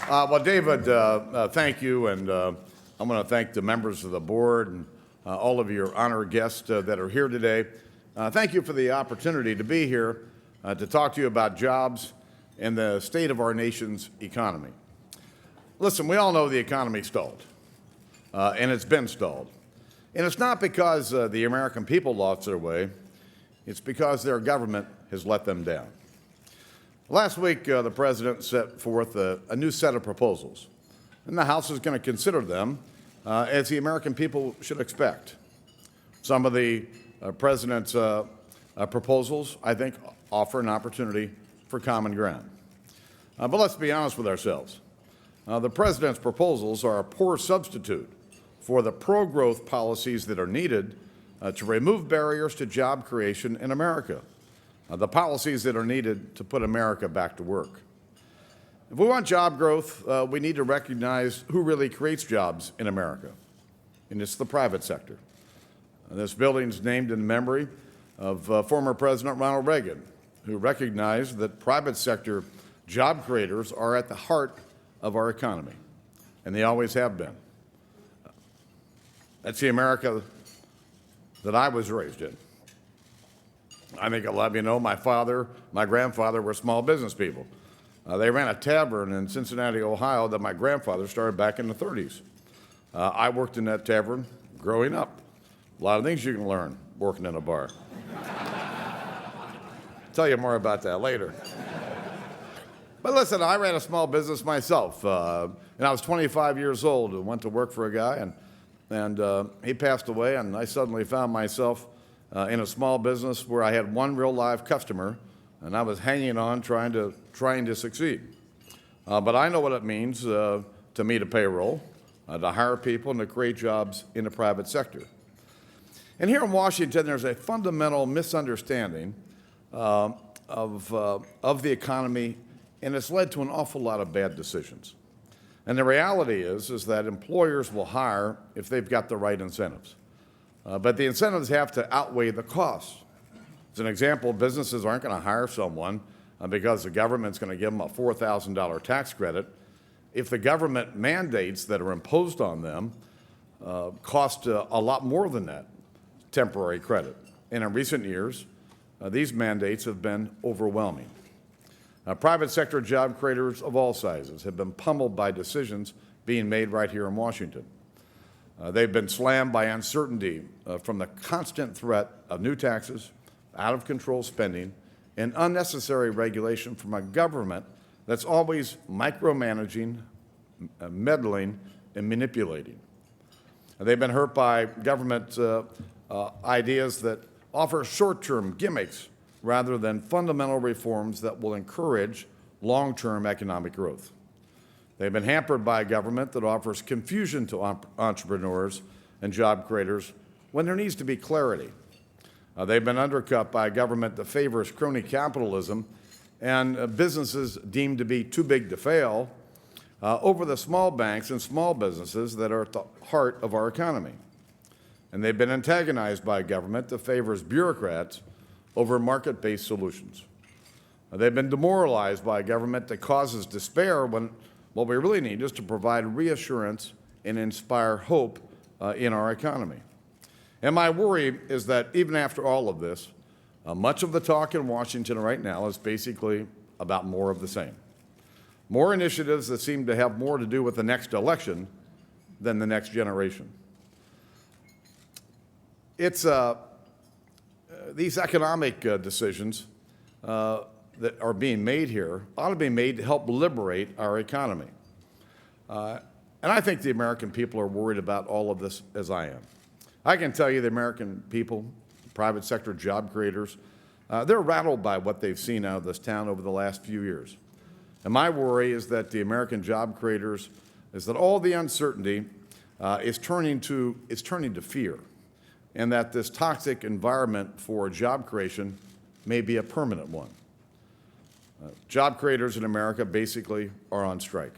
Well, David, thank you, and I want to thank the members of the board and all of your honored guests that are here today. Thank you for the opportunity to be here to talk to you about jobs and the state of our nation's economy. Listen, we all know the economy stalled, and it's been stalled. And it's not because the American people lost their way, it's because their government has let them down. Last week, the president set forth a new set of proposals, and the House is going to consider them as the American people should expect. Some of the president's proposals, I think, offer an opportunity for common ground. But let's be honest with ourselves. The president's proposals are a poor substitute for the pro-growth policies that are needed to remove barriers to job creation in America. The policies that are needed to put America back to work. If we want job growth, we need to recognize who really creates jobs in America, and it's the private sector. This building is named in memory of former President Ronald Reagan, who recognized that private sector job creators are at the heart of our economy, and they always have been. That's the America that I was raised in. I think a lot of you know my grandfather were small business people. They ran a tavern in Cincinnati, Ohio that my grandfather started back in the 30s. I worked in that tavern growing up. A lot of things you can learn working in a bar. Tell you more about that later. But listen, I ran a small business myself, and I was 25 years old and went to work for a guy, and he passed away, and I suddenly found myself in a small business where I had one real live customer, and I was hanging on, trying to succeed. But I know what it means to meet a payroll, to hire people, and to create jobs in the private sector. And here in Washington, there's a fundamental misunderstanding of the economy, and it's led to an awful lot of bad decisions. And the reality is that employers will hire if they've got the right incentives. But the incentives have to outweigh the costs. As an example, businesses aren't going to hire someone because the government's going to give them a $4,000 tax credit if the government mandates that are imposed on them cost a lot more than that temporary credit. And in recent years, these mandates have been overwhelming. Private sector job creators of all sizes have been pummeled by decisions being made right here in Washington. They've been slammed by uncertainty from the constant threat of new taxes, out-of-control spending, and unnecessary regulation from a government that's always micromanaging, meddling, and manipulating. They've been hurt by government ideas that offer short-term gimmicks rather than fundamental reforms that will encourage long-term economic growth. They've been hampered by a government that offers confusion to entrepreneurs and job creators when there needs to be clarity. They've been undercut by a government that favors crony capitalism and businesses deemed to be too big to fail over the small banks and small businesses that are at the heart of our economy. And they've been antagonized by a government that favors bureaucrats over market-based solutions. They've been demoralized by a government that causes despair when what we really need is to provide reassurance and inspire hope in our economy. And my worry is that even after all of this, much of the talk in Washington right now is basically about more of the same. More initiatives that seem to have more to do with the next election than the next generation. It's these economic decisions that are being made here ought to be made to help liberate our economy. And I think the American people are worried about all of this as I am. I can tell you the American people, private sector job creators, they're rattled by what they've seen out of this town over the last few years. And my worry is that the American job creators, is that all the uncertainty is turning to fear, and that this toxic environment for job creation may be a permanent one. Job creators in America basically are on strike.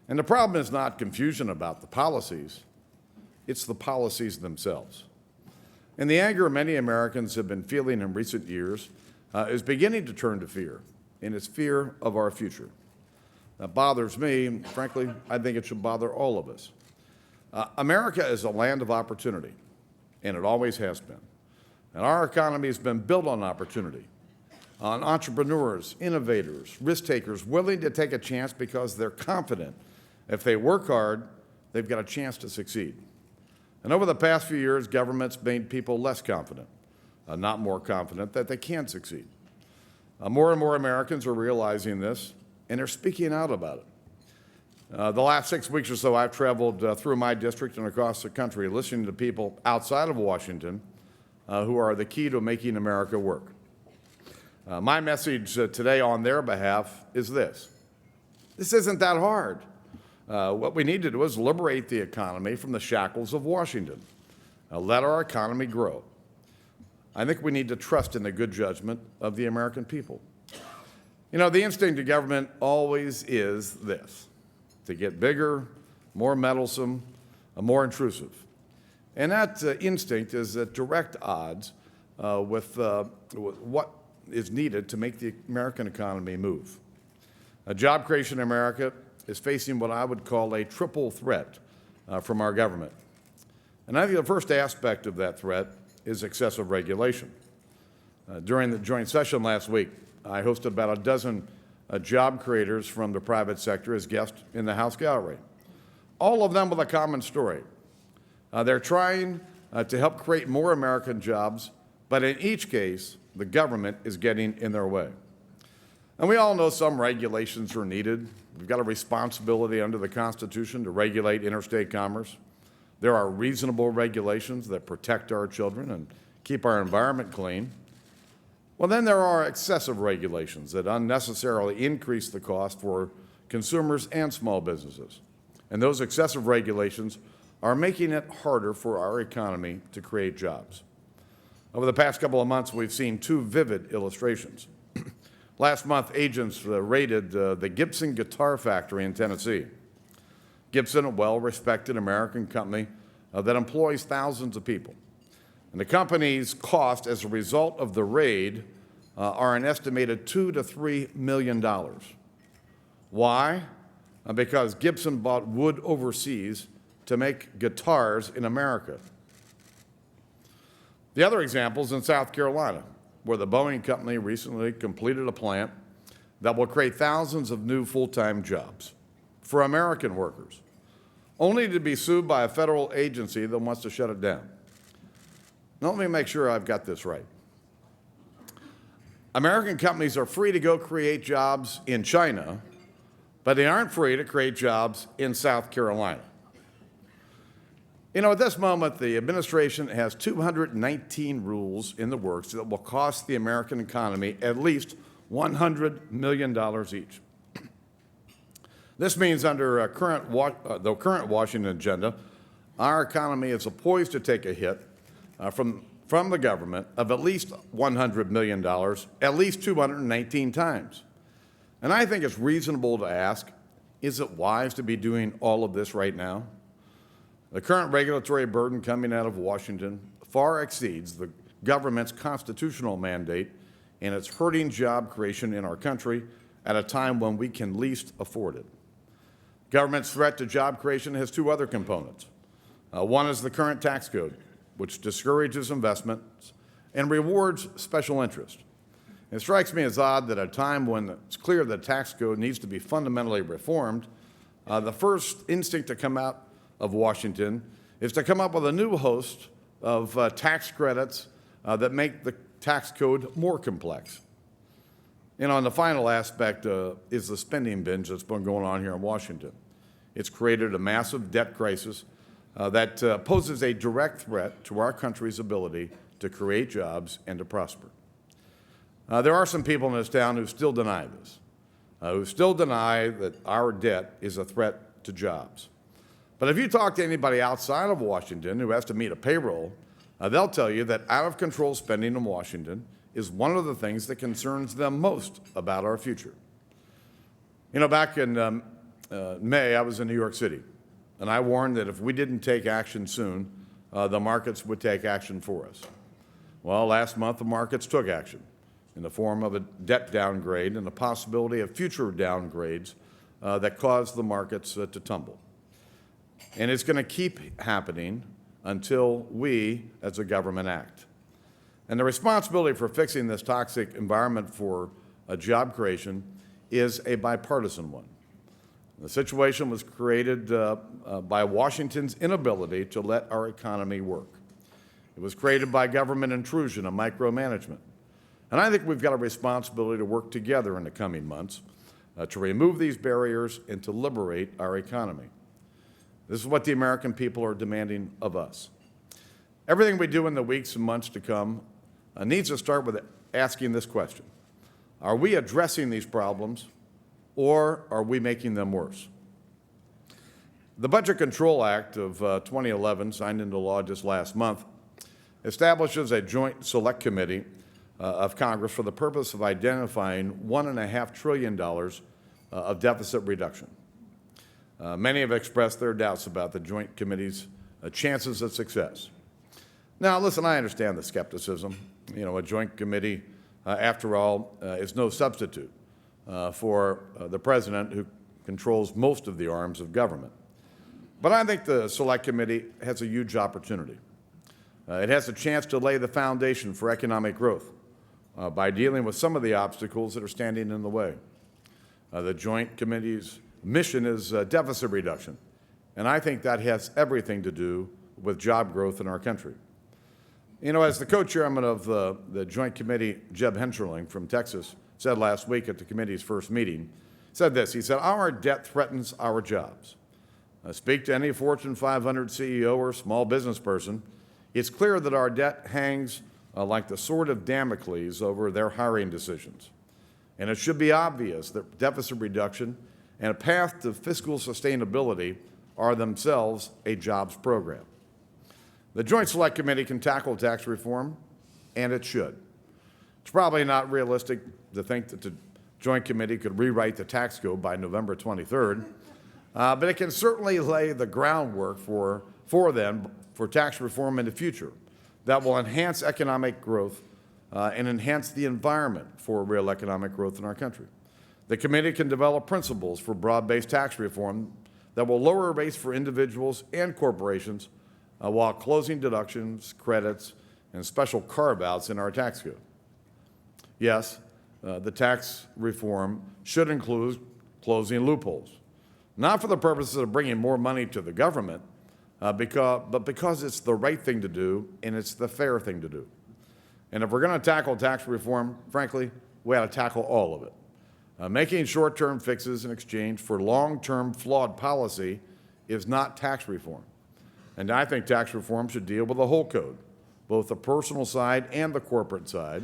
And the problem is not confusion about the policies, it's the policies themselves. And the anger many Americans have been feeling in recent years is beginning to turn to fear, and it's fear of our future. that bothers me. Frankly, I think it should bother all of us. America is a land of opportunity, and it always has been. And our economy has been built on opportunity, on entrepreneurs, innovators, risk takers, willing to take a chance because they're confident if they work hard, they've got a chance to succeed. And over the past few years, government's made people less confident, not more confident that they can succeed. More and more Americans are realizing this, and they're speaking out about it. The last 6 weeks or so, I've traveled through my district and across the country listening to people outside of Washington who are the key to making America work. My message today on their behalf is this. This isn't that hard. What we need to do is liberate the economy from the shackles of Washington. Let our economy grow. I think we need to trust in the good judgment of the American people. You know, the instinct of government always is this: to get bigger, more meddlesome, more intrusive. And that instinct is at direct odds with what is needed to make the American economy move. Job creation in America is facing what I would call a triple threat from our government. And I think the first aspect of that threat is excessive regulation. During the joint session last week, I hosted about a dozen job creators from the private sector as guests in the House gallery, all of them with a common story. They're trying to help create more American jobs, but in each case, the government is getting in their way. And we all know some regulations are needed. We've got a responsibility under the Constitution to regulate interstate commerce. There are reasonable regulations that protect our children and keep our environment clean. Well, then there are excessive regulations that unnecessarily increase the cost for consumers and small businesses. And those excessive regulations are making it harder for our economy to create jobs. Over the past couple of months, we've seen two vivid illustrations. Last month, agents raided the Gibson Guitar Factory in Tennessee. Gibson, a well-respected American company that employs thousands of people. And the company's cost as a result of the raid are an estimated $2 to $3 million. Why? Because Gibson bought wood overseas to make guitars in America. The other example is in South Carolina, where the Boeing company recently completed a plant that will create thousands of new full-time jobs for American workers, only to be sued by a federal agency that wants to shut it down. Now, let me make sure I've got this right. American companies are free to go create jobs in China, but they aren't free to create jobs in South Carolina. You know, at this moment, the administration has 219 rules in the works that will cost the American economy at least $100 million each. This means under the current Washington agenda, our economy is poised to take a hit from the government of at least $100 million, at least 219 times. And I think it's reasonable to ask, is it wise to be doing all of this right now? The current regulatory burden coming out of Washington far exceeds the government's constitutional mandate, and it's hurting job creation in our country at a time when we can least afford it. Government's threat to job creation has two other components. One is the current tax code, which discourages investments and rewards special interest. It strikes me as odd that at a time when it's clear the tax code needs to be fundamentally reformed, the first instinct to come out of Washington is to come up with a new host of tax credits that make the tax code more complex. And on the final aspect is the spending binge that's been going on here in Washington. It's created a massive debt crisis that poses a direct threat to our country's ability to create jobs and to prosper. There are some people in this town who still deny this, who still deny that our debt is a threat to jobs. But if you talk to anybody outside of Washington who has to meet a payroll, they'll tell you that out-of-control spending in Washington is one of the things that concerns them most about our future. You know, back in May, I was in New York City, and I warned that if we didn't take action soon, the markets would take action for us. Well, last month, the markets took action in the form of a debt downgrade and the possibility of future downgrades that caused the markets to tumble. And it's going to keep happening until we, as a government, act. And the responsibility for fixing this toxic environment for job creation is a bipartisan one. The situation was created by Washington's inability to let our economy work. It was created by government intrusion and micromanagement. And I think we've got a responsibility to work together in the coming months to remove these barriers and to liberate our economy. This is what the American people are demanding of us. Everything we do in the weeks and months to come needs to start with asking this question: are we addressing these problems, or are we making them worse? The Budget Control Act of 2011, signed into law just last month, establishes a joint select committee of Congress for the purpose of identifying $1.5 trillion of deficit reduction. Many have expressed their doubts about the Joint Committee's chances of success. Now, listen, I understand the skepticism. You know, a Joint Committee, after all, is no substitute for the President, who controls most of the arms of government. But I think the Select Committee has a huge opportunity. It has a chance to lay the foundation for economic growth by dealing with some of the obstacles that are standing in the way. The Joint Committee's mission is deficit reduction, and I think that has everything to do with job growth in our country. You know, as the co-chairman of the Joint Committee, Jeb Hensarling from Texas, said last week at the committee's first meeting, said this. He said, "Our debt threatens our jobs." Speak to any Fortune 500 CEO or small business person. It's clear that our debt hangs like the sword of Damocles over their hiring decisions. And it should be obvious that deficit reduction and a path to fiscal sustainability are themselves a jobs program. The Joint Select Committee can tackle tax reform, and it should. It's probably not realistic to think that the Joint Committee could rewrite the tax code by November 23rd, but it can certainly lay the groundwork for tax reform in the future that will enhance economic growth and enhance the environment for real economic growth in our country. The committee can develop principles for broad-based tax reform that will lower rates for individuals and corporations while closing deductions, credits, and special carve-outs in our tax code. Yes, the tax reform should include closing loopholes, not for the purposes of bringing more money to the government, but because it's the right thing to do and it's the fair thing to do. And if we're going to tackle tax reform, frankly, we ought to tackle all of it. Making short-term fixes in exchange for long-term flawed policy is not tax reform. And I think tax reform should deal with the whole code, both the personal side and the corporate side,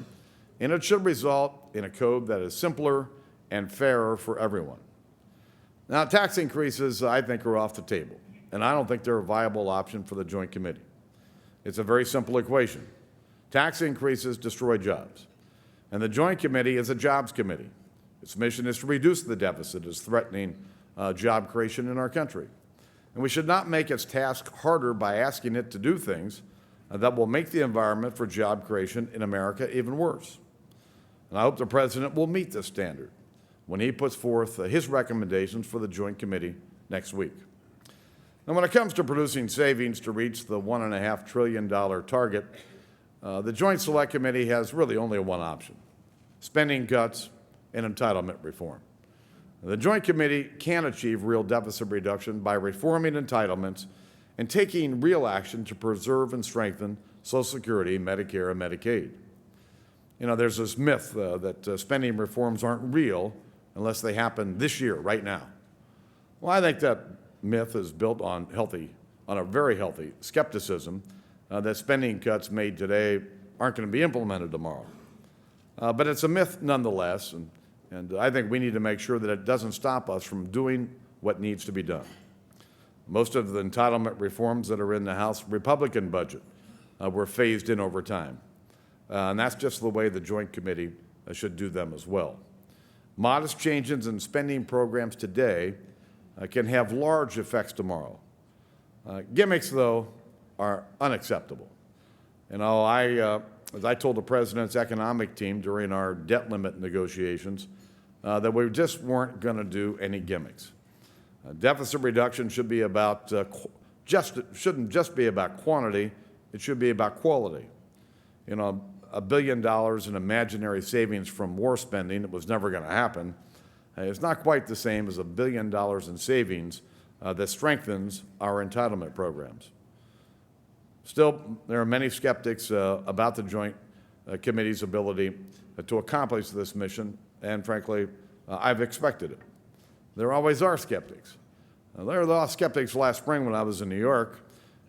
and it should result in a code that is simpler and fairer for everyone. Now, tax increases, I think, are off the table, and I don't think they're a viable option for the Joint Committee. It's a very simple equation. Tax increases destroy jobs, and the Joint Committee is a jobs committee. Its mission is to reduce the deficit as threatening job creation in our country. And we should not make its task harder by asking it to do things that will make the environment for job creation in America even worse. And I hope the President will meet this standard when he puts forth his recommendations for the Joint Committee next week. Now, when it comes to producing savings to reach the $1.5 trillion target, the Joint Select Committee has really only one option: spending cuts and entitlement reform. The Joint Committee can achieve real deficit reduction by reforming entitlements and taking real action to preserve and strengthen Social Security, Medicare, and Medicaid. You know, there's this myth that spending reforms aren't real unless they happen this year, right now. Well, I think that myth is built on a very healthy skepticism that spending cuts made today aren't going to be implemented tomorrow. But it's a myth nonetheless, and I think we need to make sure that it doesn't stop us from doing what needs to be done. Most of the entitlement reforms that are in the House Republican budget were phased in over time. And that's just the way the Joint Committee should do them as well. Modest changes in spending programs today can have large effects tomorrow. Gimmicks, though, are unacceptable. You know, as I told the President's economic team during our debt limit negotiations, that we just weren't going to do any gimmicks. Deficit reduction should be about shouldn't just be about quantity, it should be about quality. You know, $1 billion in imaginary savings from war spending that was never going to happen is not quite the same as $1 billion in savings that strengthens our entitlement programs. Still, there are many skeptics about the Joint Committee's ability to accomplish this mission, and frankly, I've expected it. There always are skeptics. There were a lot of skeptics last spring when I was in New York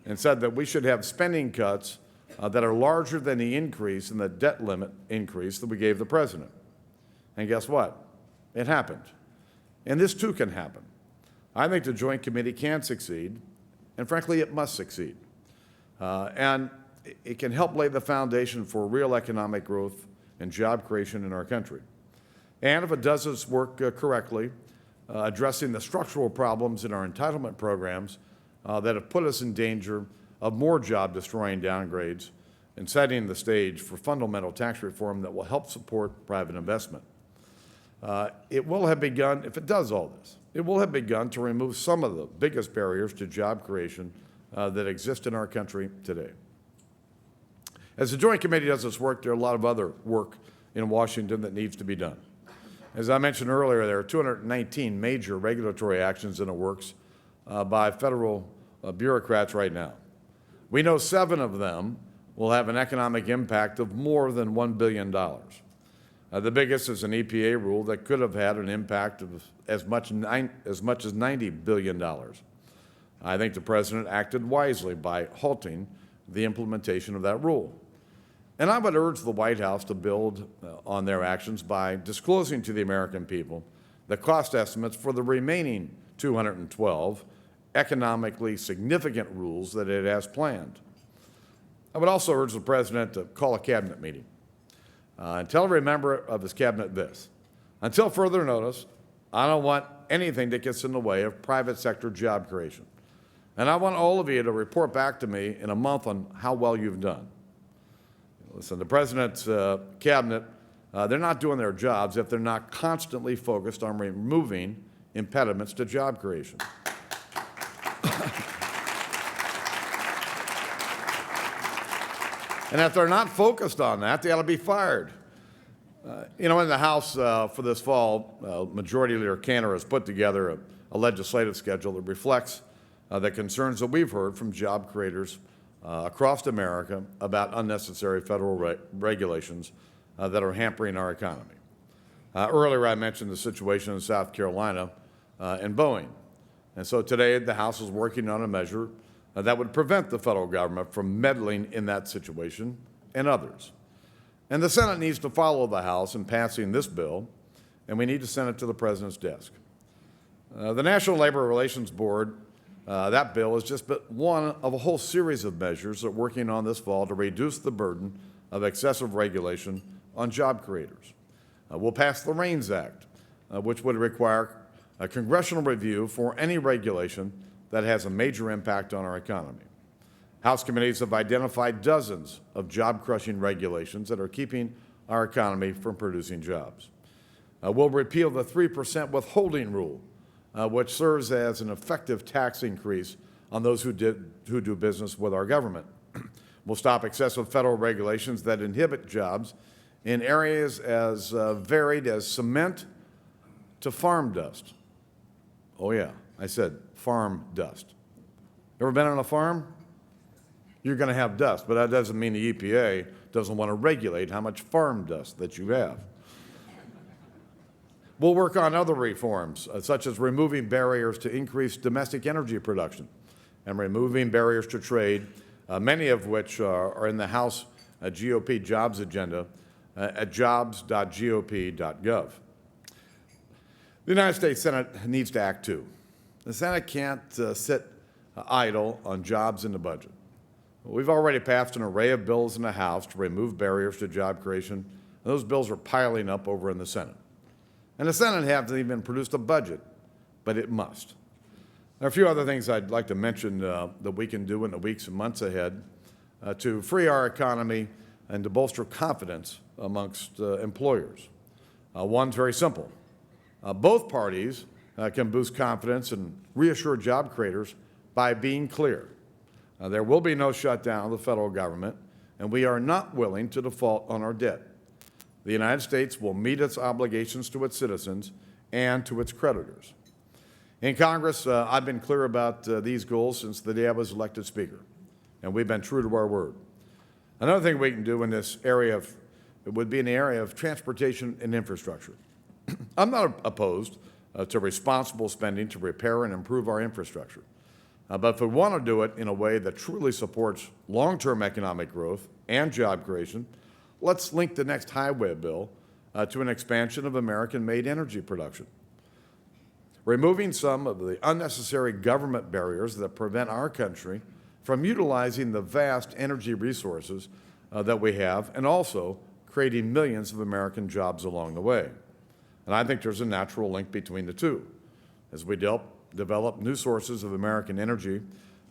and said that we should have spending cuts that are larger than the increase in the debt limit increase that we gave the president. And guess what? It happened. And this too can happen. I think the Joint Committee can succeed, and frankly, it must succeed. And it can help lay the foundation for real economic growth and job creation in our country. And if it does its work correctly, addressing the structural problems in our entitlement programs that have put us in danger of more job-destroying downgrades and setting the stage for fundamental tax reform that will help support private investment. It will have begun, if it does all this, it will have begun to remove some of the biggest barriers to job creation that exist in our country today. As the Joint Committee does its work, there are a lot of other work in Washington that needs to be done. As I mentioned earlier, there are 219 major regulatory actions in the works by federal bureaucrats right now. We know 7 of them will have an economic impact of more than $1 billion. The biggest is an EPA rule that could have had an impact of as much as $90 billion. I think the President acted wisely by halting the implementation of that rule. And I would urge the White House to build on their actions by disclosing to the American people the cost estimates for the remaining 212 economically significant rules that it has planned. I would also urge the President to call a cabinet meeting and tell every member of his cabinet this: until further notice, I don't want anything that gets in the way of private sector job creation. And I want all of you to report back to me in a month on how well you've done. Listen, the President's cabinet, they're not doing their jobs if they're not constantly focused on removing impediments to job creation. And if they're not focused on that, they ought to be fired. You know, in the House for this fall, Majority Leader Boehner has put together a legislative schedule that reflects the concerns that we've heard from job creators across America about unnecessary federal regulations that are hampering our economy. Earlier, I mentioned the situation in South Carolina and Boeing. And so today, the House is working on a measure that would prevent the federal government from meddling in that situation and others. And the Senate needs to follow the House in passing this bill, and we need to send it to the President's desk. The National Labor Relations Board, that bill is just but one of a whole series of measures that we're working on this fall to reduce the burden of excessive regulation on job creators. We'll pass the REINS Act, which would require a congressional review for any regulation that has a major impact on our economy. House committees have identified dozens of job-crushing regulations that are keeping our economy from producing jobs. We'll repeal the 3% withholding rule, which serves as an effective tax increase on those who do business with our government. We'll stop excessive federal regulations that inhibit jobs in areas as varied as cement to farm dust. Oh yeah, I said farm dust. Ever been on a farm? You're going to have dust, but that doesn't mean the EPA doesn't want to regulate how much farm dust that you have. We'll work on other reforms, such as removing barriers to increase domestic energy production and removing barriers to trade, many of which are in the House GOP jobs agenda at jobs.gop.gov. The United States Senate needs to act too. The Senate can't sit idle on jobs in the budget. We've already passed an array of bills in the House to remove barriers to job creation. Those bills are piling up over in the Senate. And the Senate hasn't even produced a budget, but it must. There are a few other things I'd like to mention that we can do in the weeks and months ahead to free our economy and to bolster confidence amongst employers. One's very simple. Both parties can boost confidence and reassure job creators by being clear. There will be no shutdown of the federal government, and we are not willing to default on our debt. The United States will meet its obligations to its citizens and to its creditors. In Congress, I've been clear about these goals since the day I was elected Speaker, and we've been true to our word. Another thing we can do in this area would be in the area of transportation and infrastructure. I'm not opposed to responsible spending to repair and improve our infrastructure. But if we want to do it in a way that truly supports long-term economic growth and job creation, let's link the next highway bill to an expansion of American-made energy production. Removing some of the unnecessary government barriers that prevent our country from utilizing the vast energy resources that we have, and also creating millions of American jobs along the way. And I think there's a natural link between the two. As we develop new sources of American energy,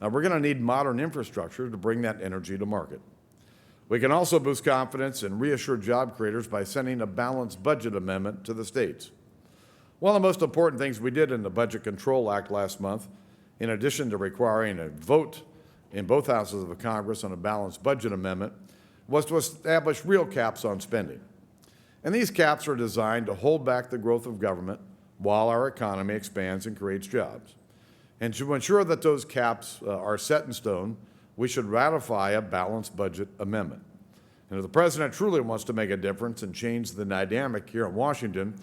we're going to need modern infrastructure to bring that energy to market. We can also boost confidence and reassure job creators by sending a balanced budget amendment to the states. One of the most important things we did in the Budget Control Act last month, in addition to requiring a vote in both houses of the Congress on a balanced budget amendment, was to establish real caps on spending. And these caps are designed to hold back the growth of government while our economy expands and creates jobs. And to ensure that those caps are set in stone, we should ratify a balanced budget amendment. And if the President truly wants to make a difference and change the dynamic here in Washington,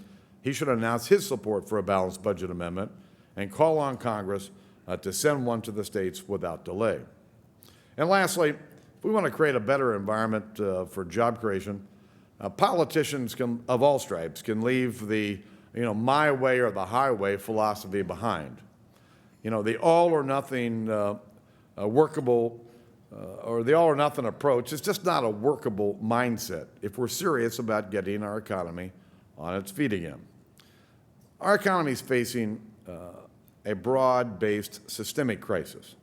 he should announce his support for a balanced budget amendment and call on Congress to send one to the states without delay. And lastly, if we want to create a better environment for job creation, politicians of all stripes can leave the my way or the highway philosophy behind. The all or nothing workable or the all or nothing approach is just not a workable mindset if we're serious about getting our economy on its feet again. Our economy is facing a broad-based systemic crisis.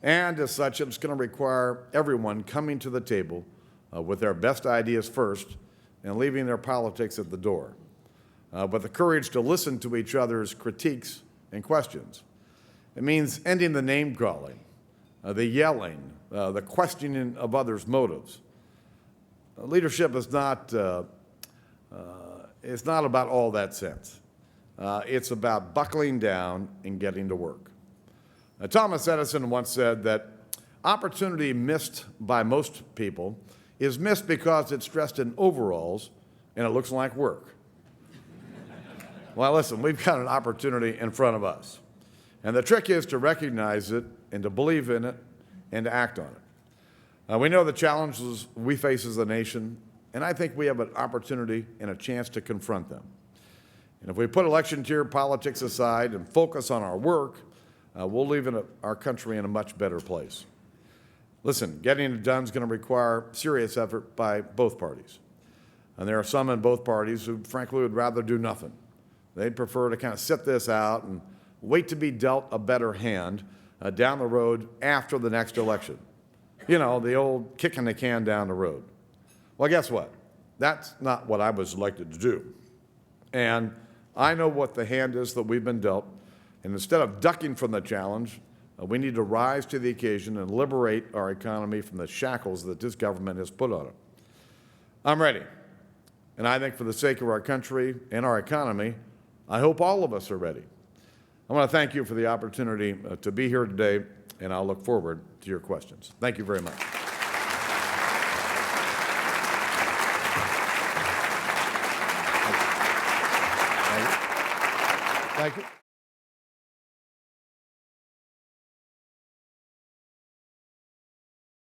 And as such, it's going to require everyone coming to the table with their best ideas first and leaving their politics at the door, with the courage to listen to each other's critiques and questions. It means ending the name-calling, the yelling, the questioning of others' motives. Leadership is not it's not about all that sense. It's about buckling down and getting to work. Thomas Edison once said that opportunity missed by most people is missed because it's dressed in overalls and it looks like work. Well, listen, we've got an opportunity in front of us. And the trick is to recognize it and to believe in it and to act on it. We know the challenges we face as a nation, and I think we have an opportunity and a chance to confront them. And if we put election year politics aside and focus on our work, we'll leave our country in a much better place. Listen, getting it done is going to require serious effort by both parties. And there are some in both parties who, frankly, would rather do nothing. They'd prefer to kind of sit this out and wait to be dealt a better hand down the road after the next election. The old kicking the can down the road. Well, guess what? That's not what I was elected to do. And I know what the hand is that we've been dealt. And instead of ducking from the challenge, we need to rise to the occasion and liberate our economy from the shackles that this government has put on it. I'm ready. And I think for the sake of our country and our economy, I hope all of us are ready. I want to thank you for the opportunity to be here today, and I'll look forward to your questions. Thank you very much. Thank you.